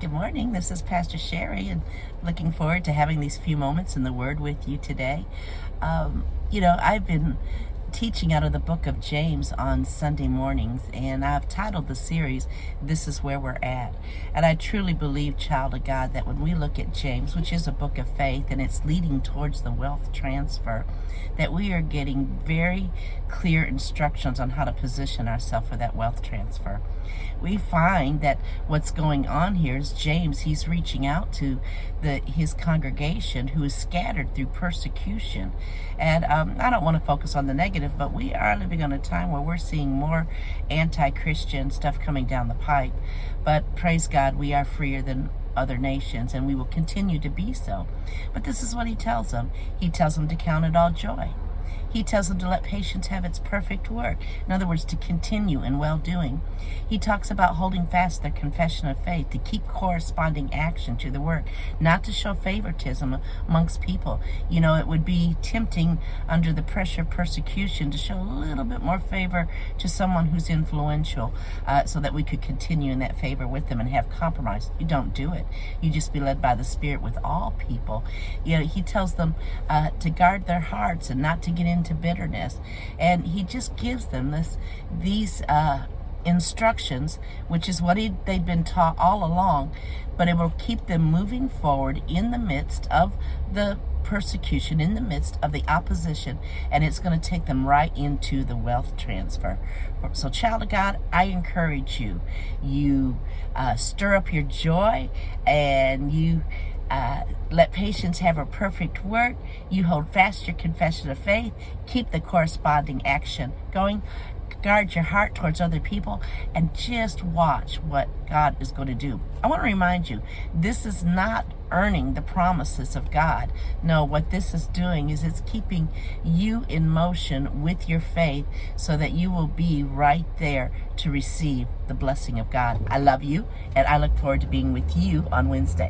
Good morning. This is Pastor Sherry, and looking forward to having these few moments in the Word with you today. I've been teaching out of the book of James on Sunday mornings, and I've titled the series, This is Where We're At. And I truly believe, child of God, that when we look at James, which is a book of faith, and it's leading towards the wealth transfer, that we are getting very clear instructions on how to position ourselves for that wealth transfer. We find that what's going on here is James, he's reaching out to his congregation who is scattered through persecution. And I don't want to focus on the negative, but we are living on a time where we're seeing more anti-Christian stuff coming down the pipe. But praise God, we are freer than other nations, and we will continue to be so. But this is what he tells them. He tells them to count it all joy. He tells them to let patience have its perfect work. In other words, to continue in well-doing. He talks about holding fast their confession of faith, to keep corresponding action to the work, not to show favoritism amongst people. It would be tempting under the pressure of persecution to show a little bit more favor to someone who's influential, so that we could continue in that favor with them and have compromise. You don't do it. You just be led by the Spirit with all people. He tells them to guard their hearts and not to get into bitterness, and he just gives them these instructions, which is what they've been taught all along, but it will keep them moving forward in the midst of the persecution, in the midst of the opposition, and it's going to take them right into the wealth transfer. So, child of God, I encourage you, stir up your joy, and you let patience have a perfect work. You hold fast your confession of faith. Keep the corresponding action going. Guard your heart towards other people, and just watch what God is going to do. I want to remind you, this is not earning the promises of God. No, what this is doing is it's keeping you in motion with your faith so that you will be right there to receive the blessing of God. I love you, and I look forward to being with you on Wednesday.